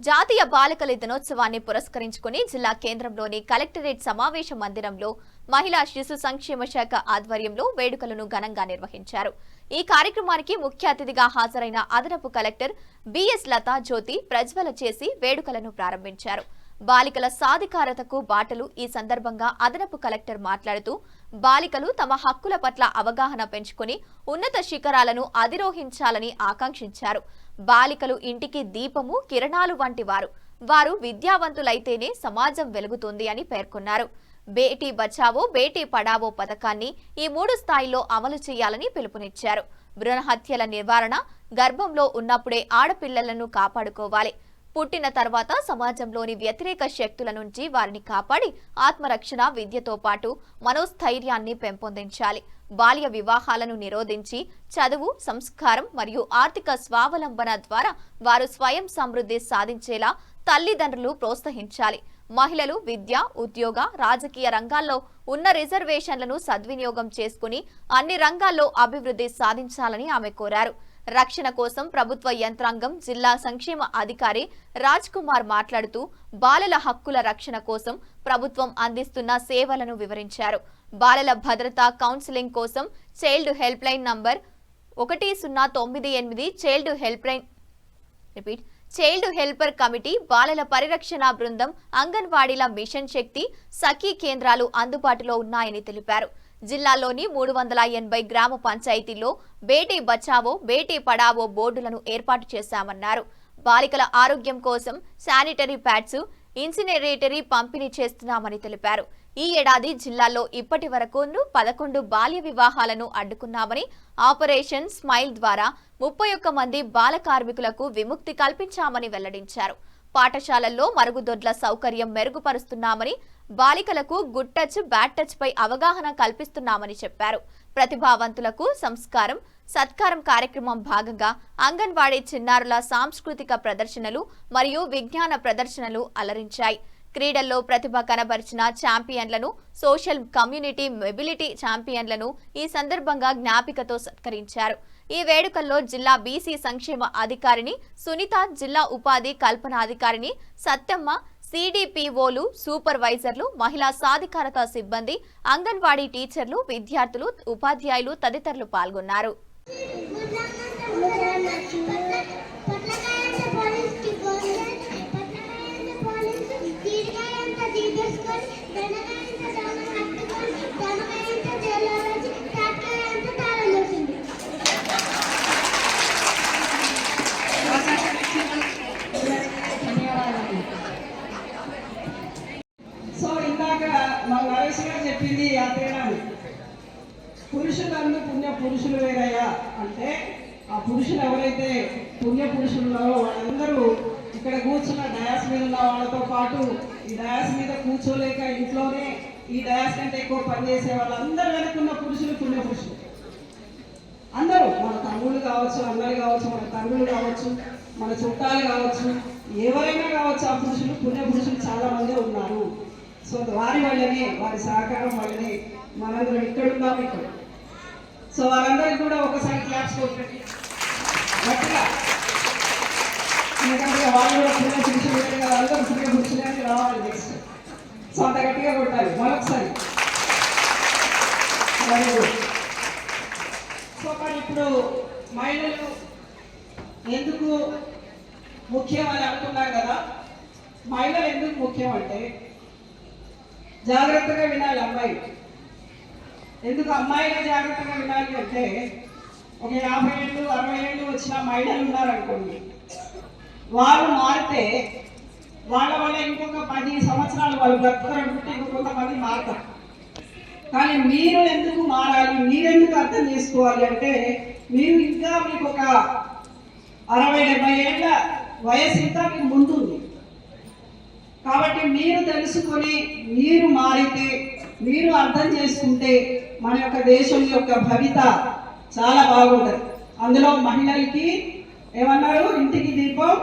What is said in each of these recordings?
జాతీయ బాలికల దినోత్సవాన్ని పురస్కరించుకుని జిల్లా కేంద్రంలోని కలెక్టరేట్ సమావేశ మందిరంలో మహిళా శిశు సంక్షేమ శాఖ ఆధ్వర్యంలో వేడుకలను ఘనంగా నిర్వహించారు. ఈ కార్యక్రమానికి ముఖ్య అతిథిగా హాజరైన అదనపు కలెక్టర్ బిఎస్ లతా జ్యోతి ప్రజ్వల చేసి వేడుకలను ప్రారంభించారు. బాలికల సాధికారతకు బాటలు ఈ సందర్భంగా అదనపు కలెక్టర్ మాట్లాడుతూ బాలికలు తమ హక్కుల పట్ల అవగాహన పెంచుకుని ఉన్నత శిఖరాలను అధిరోహించాలని ఆకాంక్షించారు. బాలికలు ఇంటికి దీపము కిరణాలు వంటి వారు విద్యావంతులైతేనే సమాజం వెలుగుతుంది అని పేర్కొన్నారు. బేటీ బచావో బేటీ పడావో పథకాన్ని ఈ 3 స్థాయిల్లో అమలు చేయాలని పిలుపునిచ్చారు. భ్రూణ హత్యల నివారణ, గర్భంలో ఉన్నప్పుడే ఆడపిల్లలను కాపాడుకోవాలి. పుట్టిన తర్వాత సమాజంలోని వ్యతిరేక శక్తుల నుంచి వారిని కాపాడి ఆత్మరక్షణ విద్యతో పాటు మనోస్థైర్యాన్ని పెంపొందించాలి. బాల్య వివాహాలను నిరోధించి చదువు, సంస్కారం మరియు ఆర్థిక స్వావలంబన ద్వారా వారు స్వయం సమృద్ధి సాధించేలా తల్లిదండ్రులు ప్రోత్సహించాలి. మహిళలు విద్య, ఉద్యోగ, రాజకీయ రంగాల్లో ఉన్న రిజర్వేషన్లను సద్వినియోగం చేసుకుని అన్ని రంగాల్లో అభివృద్ధి సాధించాలని ఆమె కోరారు. రక్షణ కోసం ప్రభుత్వ యంత్రాంగం జిల్లా సంక్షేమ అధికారి రాజ్ కుమార్ మాట్లాడుతూ బాలల హక్కుల రక్షణ కోసం ప్రభుత్వం అందిస్తున్న సేవలను వివరించారు. బాలల భద్రత కౌన్సిలింగ్ కోసం child help line number 1098 child helper committee, బాలల పరిరక్షణ బృందం, అంగన్వాడీల మిషన్ శక్తి, సఖీ కేంద్రాలు అందుబాటులో ఉన్నాయని తెలిపారు. జిల్లాలోని 380 గ్రామ పంచాయతీల్లో బేటీ బచావో బేటీ పడావో బోర్డులను ఏర్పాటు చేశామన్నారు. బాలికల ఆరోగ్యం కోసం శానిటరీ ప్యాడ్స్, ఇన్సినరేటరీ పంపిణీ చేస్తున్నామని తెలిపారు. ఈ ఏడాది జిల్లాలో ఇప్పటి వరకు 11 బాల్య వివాహాలను అడ్డుకున్నామని, ఆపరేషన్ స్మైల్ ద్వారా 31 మంది బాల కార్మికులకు విముక్తి కల్పించామని వెల్లడించారు. పాఠశాలల్లో మరుగుదొడ్ల సౌకర్యం మెరుగుపరుస్తున్నామని, బాలికలకు గుడ్ టచ్, బ్యాడ్ టచ్ పై అవగాహన కల్పిస్తున్నామని చెప్పారు. ప్రతిభావంతులకు సంస్కారం, సత్కారం కార్యక్రమం భాగంగా అంగన్వాడీ చిన్నారుల సాంస్కృతిక ప్రదర్శనలు మరియు విజ్ఞాన ప్రదర్శనలు అలరించాయి. క్రీడల్లో ప్రతిభ కనబరిచిన ఛాంపియన్లను, సోషల్ కమ్యూనిటీ మొబిలిటీ ఛాంపియన్లను ఈ సందర్భంగా జ్ఞాపికతో సత్కరించారు. ఈ వేడుకల్లో జిల్లా బీసీ సంక్షేమ అధికారిని సునీత, జిల్లా ఉపాధి కల్పనాధికారిని సత్తమ్మ, సిడిపిఓలు, సూపర్వైజర్లు, మహిళా సాధికారత సిబ్బంది, అంగన్వాడీ టీచర్లు, విద్యార్థులు, ఉపాధ్యాయులు తదితరులు పాల్గొన్నారు. సో ఇందాక మా నరేష్ గారు చెప్పింది ఆ తేడాన్ని, పురుషులందు పుణ్య పురుషులు వేరయ్యా అంటే ఆ పురుషులు ఎవరైతే పుణ్య పురుషులు ఉన్నారో వాళ్ళందరూ ఇక్కడ కూర్చున్న డయాస్ మీద ఉన్న వాళ్ళతో పాటు ఈ డయాస్ మీద కూర్చోలేక ఇంట్లోనే ఈ డయాస్ కంటే ఎక్కువ పనిచేసే వాళ్ళందరూ వెనుకున్న పురుషులు పుణ్య పురుషులు. అందరూ మన తమ్ముళ్ళు కావచ్చు, అన్నలు కావచ్చు, మన తండ్రులు కావచ్చు, మన చుట్టాలు కావచ్చు, ఎవరైనా కావచ్చు, ఆ పురుషులు పుణ్య పురుషులు చాలా మంది ఉన్నారు. సో వారి వల్లనే, వారి సహకారం వల్లనే మనందరం ఇక్కడ ఉన్నాం. ఇక్కడ సో వారందరికీ కూడా ఒకసారి క్లాప్స్ కొట్టండి గట్టిగా, ఎందుకంటే వాళ్ళు కూడా పుణ్య పురుషులు కదా, అందరూ పుణ్య పురుషులే రావాలి నెక్స్ట్. సో అంత గట్టిగా కొట్టాలి మరొకసారి. సో మరి ఇప్పుడు మహిళలు ఎందుకు ముఖ్యం అని అనుకున్నాం కదా. మహిళలు ఎందుకు ముఖ్యం అంటే జాగ్రత్తగా వినాలి అమ్మాయి. ఎందుకు అమ్మాయిగా జాగ్రత్తగా వినాలి అంటే ఒక 50 ఏళ్ళు 60 ఏళ్ళు వచ్చిన మహిళలు ఉన్నారనుకోండి, వాళ్ళు మారితే వాళ్ళ వల్ల ఇంకొక 10 సంవత్సరాలు వాళ్ళు బ్రతకరంటే ఇంకొంతమంది మారుతారు. కానీ మీరు ఎందుకు మారాలి, మీరెందుకు అర్థం చేసుకోవాలి అంటే మీరు ఇంకా మీకు ఒక 60-70 ఏళ్ళ వయసు ఇంకా మీకు ముందుంది. కాబట్టి మీరు తెలుసుకొని మీరు మారితే, మీరు అర్థం చేసుకుంటే మన యొక్క దేశం యొక్క భవిత చాలా బాగుంటుంది. అందులో మహిళలకి ఏమన్నారు, ఇంటికి దీపం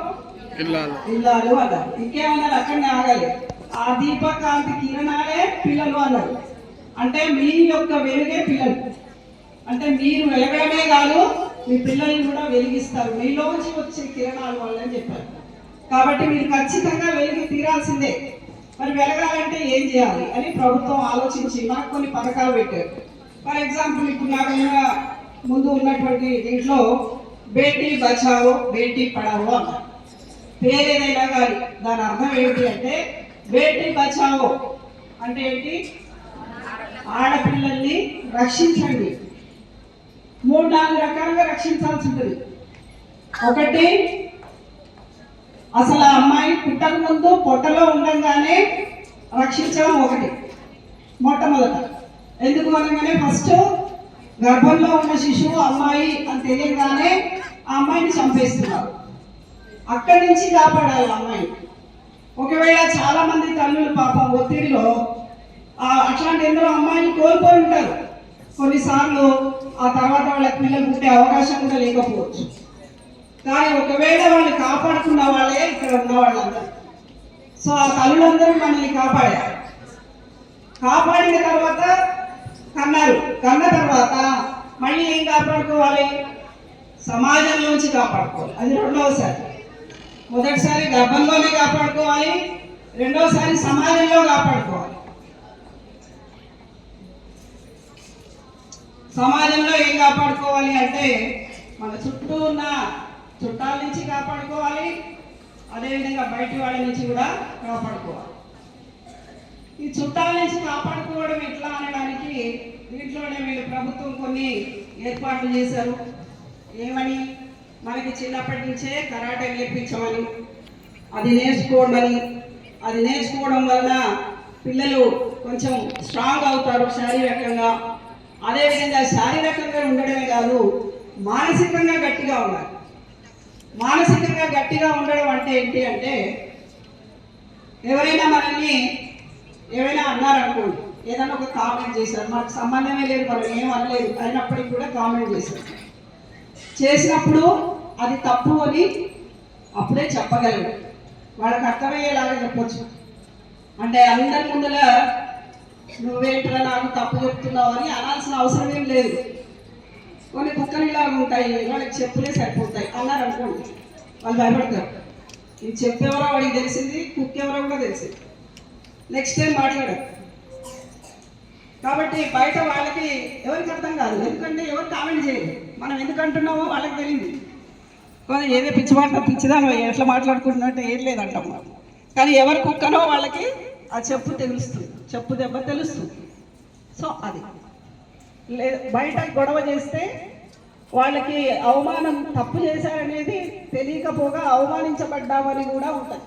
ఇల్లాలు అన్నారు. ఇంకేమన్నారు, అక్కడనే ఆగాలి. ఆ దీపకాంతి కిరణాలే పిల్లలు అన్నారు. అంటే మీ యొక్క వెలుగే పిల్లలు. అంటే మీరు వెలగడమే కాదు, మీ పిల్లల్ని కూడా వెలిగిస్తారు, మీలోంచి వచ్చే కిరణాల వల్ల అని చెప్పారు. కాబట్టి మీరు ఖచ్చితంగా వెలిగి తీరాల్సిందే. మరి వెలగాలంటే ఏం చేయాలి అని ప్రభుత్వం ఆలోచించి మనకు కొన్ని పథకాలు పెట్టారు. ఫర్ ఎగ్జాంపుల్ ఇప్పుడు నాకైనా ముందు ఉన్నటువంటి దీంట్లో బేటీ బచావో బేటీ పడావో అన్నారు. పేరు ఏదైనా కానీ దాని అర్థం ఏంటి అంటే బేటీ బచావో అంటే ఏంటి, ఆడపిల్లల్ని రక్షించండి. 3-4 రకాలుగా రక్షించాల్సి ఉంటుంది. ఒకటి, అసలు ఆ అమ్మాయి పుట్టక ముందు పొట్టలో ఉండగానే రక్షించడం ఒకటి మొట్టమొదట. ఎందుకు అనగానే ఫస్ట్ గర్భంలో ఉన్న శిశువు అమ్మాయి అని తెలియగానే ఆ అమ్మాయిని చంపేస్తున్నారు. అక్కడి నుంచి కాపాడాలి అమ్మాయిని. ఒకవేళ చాలా మంది తల్లులు పాపం ఒత్తిడిలో అట్లాంటి ఎందరో అమ్మాయిని కోల్పోయి ఉంటారు. కొన్నిసార్లు ఆ తర్వాత వాళ్ళకి పిల్లలు పుట్టే అవకాశం కూడా లేకపోవచ్చు. కానీ ఒకవేళ వాళ్ళు కాపాడుకున్న వాళ్ళే ఇక్కడ ఉన్న వాళ్ళందరూ. సో ఆ తల్లులందరూ మనల్ని కాపాడారు. కాపాడిన తర్వాత కన్నారు. కన్న తర్వాత మళ్ళీ ఏం కాపాడుకోవాలి, సమాజంలోంచి కాపాడుకోవాలి. అది రెండవసారి. మొదటిసారి గర్భంలోనే కాపాడుకోవాలి, రెండవసారి సమాజంలో కాపాడుకోవాలి. సమాజంలో ఏం కాపాడుకోవాలి అంటే మన చుట్టూ ఉన్న చుట్టాల నుంచి కాపాడుకోవాలి, అదేవిధంగా బయటి వాళ్ళ నుంచి కూడా కాపాడుకోవాలి. ఈ చుట్టాల నుంచి కాపాడుకోవడం ఎట్లా అనడానికి దీంట్లోనే వీళ్ళు ప్రభుత్వం కొన్ని ఏర్పాట్లు చేశారు. ఏమని, మనకి చిన్నప్పటి నుంచే కరాటే నేర్పించమని, అది నేర్చుకోవడమని, అది నేర్చుకోవడం వలన పిల్లలు కొంచెం స్ట్రాంగ్ అవుతారు శారీరకంగా. అదేవిధంగా శారీరకంగా ఉండడమే కాదు, మానసికంగా గట్టిగా ఉండాలి. మానసికంగా గట్టిగా ఉండడం అంటే ఏంటి అంటే, ఎవరైనా మనల్ని ఏమైనా అన్నారనుకోండి, ఏదైనా ఒక కామెంట్ చేశారు, మనకు సంబంధమే లేదు, మనం ఏం అనలేదు, అయినప్పటికీ కూడా కామెంట్ చేసినప్పుడు అది తప్పు అని అప్పుడే చెప్పగలరు. వాళ్ళకి అర్థమయ్యేలాగా చెప్పొచ్చు. అంటే అందరి ముందర నువ్వేంట్రా నాకు తప్పు చెప్తున్నావు అని అనాల్సిన అవసరం ఏం లేదు. కొన్ని కుక్కలు ఇలాగ ఉంటాయి, వాళ్ళకి చెప్పులే సరిపోతాయి అన్నారు అనుకోండి, వాళ్ళు భయపడతారు. ఈ చెప్పు ఎవరో వాడికి తెలిసింది, కుక్క ఎవరో కూడా తెలిసింది, నెక్స్ట్ టైం మాట్లాడారు. కాబట్టి బయట వాళ్ళకి ఎవరికి అర్థం కాదు, ఎందుకంటే ఎవరు కామెంట్ చేయరు. మనం ఎందుకు అంటున్నామో వాళ్ళకి తెలియదు. ఏదో పిచ్చిదాను ఎట్లా మాట్లాడుకుంటున్నట్టు ఏం లేదంటాం. కానీ ఎవరు కుక్కనో వాళ్ళకి ఆ చెప్పు తెలుస్తుంది, చెప్పు దెబ్బ తెలుస్తుంది. సో అది బయట గొడవ చేస్తే వాళ్ళకి అవమానం, తప్పు చేశారనేది తెలియకపోగా అవమానించబడ్డామని కూడా ఉంటుంది.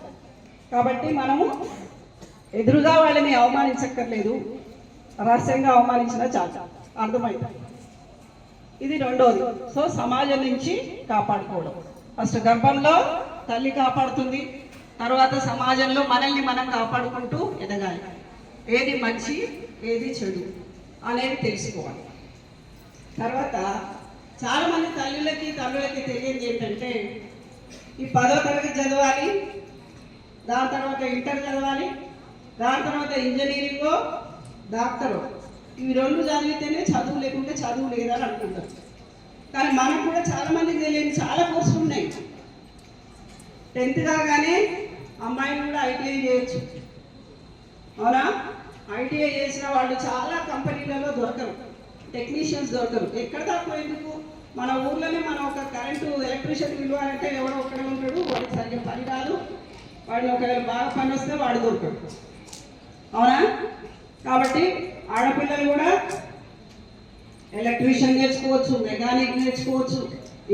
కాబట్టి మనము ఎదురుగా వాళ్ళని అవమానించక్కర్లేదు, రహస్యంగా అవమానించినా చాలు, అర్థమైంది. ఇది రెండోది. సో సమాజం నుంచి కాపాడుకోవడం. ఫస్ట్ గర్భంలో తల్లి కాపాడుతుంది, తర్వాత సమాజంలో మనల్ని మనం కాపాడుకుంటూ ఎదగాలి. ఏది మంచి ఏది చెడు అనేది తెలుసుకోవాలి. తర్వాత చాలామంది తల్లులకి తెలియదు ఏంటంటే, ఈ 10వ తరగతి చదవాలి, దాని తర్వాత ఇంటర్ చదవాలి, దాని తర్వాత ఇంజనీరింగో డాక్టరో, ఇవి 2 చదివితేనే చదువు, లేకుంటే చదువు లేదని అనుకుంటారు. కానీ మనకు కూడా చాలామందికి తెలియని చాలా కోర్సులు ఉన్నాయి. 10th కాగానే అమ్మాయిలు కూడా ఐటీఐ చేయొచ్చు, అవునా? ఐటీఐ చేసిన వాళ్ళు చాలా కంపెనీలలో దొరకరు, టెక్నీషియన్స్ దొరకరు. ఎక్కడ దాకా ఎందుకు, మన ఊర్లోనే మనం ఒక కరెంటు ఎలక్ట్రీషియన్ పిలవాలంటే ఎవడో ఒక్కడే ఉంటాడు, వాడికి సరిగ్గా పని రాదు, వాడిని ఒకవేళ బాగా పని వస్తే వాడు దొరకడు, అవునా? కాబట్టి ఆడపిల్లలు కూడా ఎలక్ట్రీషియన్ నేర్చుకోవచ్చు, మెకానిక్ నేర్చుకోవచ్చు,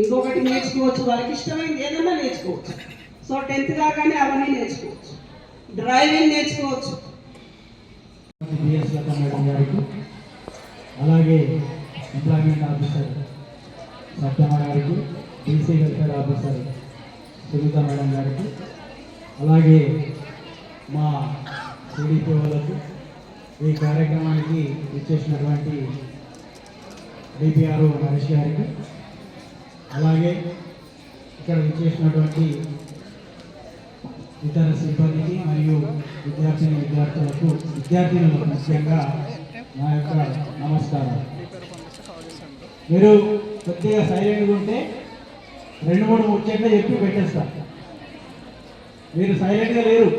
ఇంకొకటి నేర్చుకోవచ్చు, వాళ్ళకి ఇష్టమైంది ఏదైనా నేర్చుకోవచ్చు. సో 10th కాగానే అవన్నీ నేర్చుకోవచ్చు, డ్రైవింగ్ నేర్చుకోవచ్చు. మేడం గారికి, అలాగే ఎంప్లాయ్మెంట్ ఆఫీసర్ సత్యమ్మ గారికి, BC welfare officer Sunitha madam గారికి, అలాగే మా సిడిపిఓలకు, ఈ కార్యక్రమానికి ఇచ్చేసినటువంటి డిపిఆర్ నరేష్ గారికి, అలాగే ఇక్కడ ఇచ్చేసినటువంటి ఇతర సిబ్బందికి మరియు విద్యార్థులకు ముఖ్యంగా నా యొక్క నమస్కారం. మీరు కొద్దిగా సైలెంట్గా ఉంటే 2-3 ముచ్చట్లు చెప్పి పెట్టేస్తారు. మీరు సైలెంట్గా లేరు,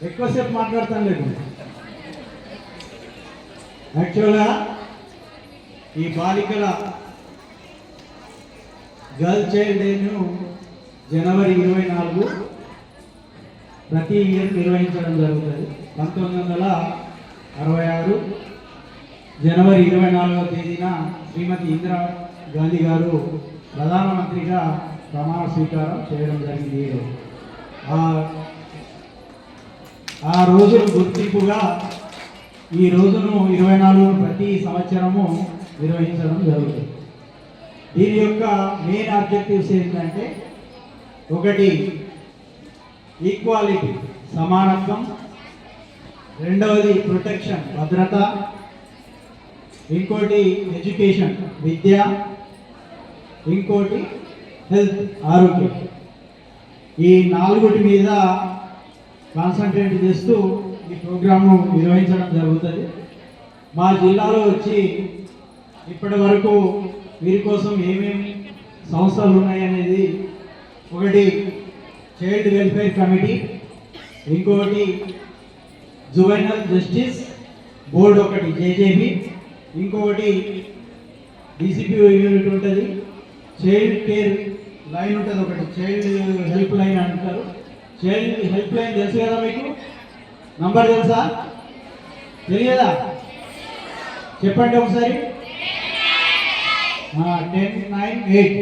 ఎక్కువసేపు మాట్లాడతాను లేదు. యాక్చువల్గా ఈ బాలికల గర్ల్ చైల్డ్ డేను జనవరి 24 ప్రతి ఇయర్ నిర్వహించడం జరుగుతుంది. 1966 జనవరి 24వ తేదీన శ్రీమతి ఇందిరా గాంధీ గారు ప్రధానమంత్రిగా ప్రమాణ స్వీకారం చేయడం జరిగింది. ఆ రోజును గుర్తింపుగా ఈ రోజును 24 ప్రతి సంవత్సరము నిర్వహించడం జరుగుతుంది. దీని యొక్క మెయిన్ ఆబ్జెక్టివ్స్ ఏంటంటే, ఒకటి ఈక్వాలిటీ సమానత్వం, రెండవది ప్రొటెక్షన్ భద్రత, ఇంకోటి ఎడ్యుకేషన్ విద్య, ఇంకోటి హెల్త్ ఆరోగ్యం. ఈ నాలుగుటి మీద కాన్సన్ట్రేట్ చేస్తూ ఈ ప్రోగ్రాము నిర్వహించడం జరుగుతుంది. మా జిల్లాలో వచ్చి ఇప్పటి వరకు వీరి కోసం ఏమేమి సంస్థలు ఉన్నాయనేది, ఒకటి చైల్డ్ వెల్ఫేర్ కమిటీ, ఇంకొకటి జువెనల్ జస్టిస్ బోర్డు, ఒకటి జేజేబీ, ఇంకొకటి డీసీపీ యూనిట్ ఉంటుంది, చైల్డ్ కేర్ లైన్ ఉంటుంది, ఒకటి చైల్డ్ హెల్ప్ లైన్ అంటారు. చైల్డ్ హెల్ప్ లైన్ తెలుసు కదా మీకు? నంబర్ తెలుసా? తెలియదా? చెప్పండి ఒకసారి. 1098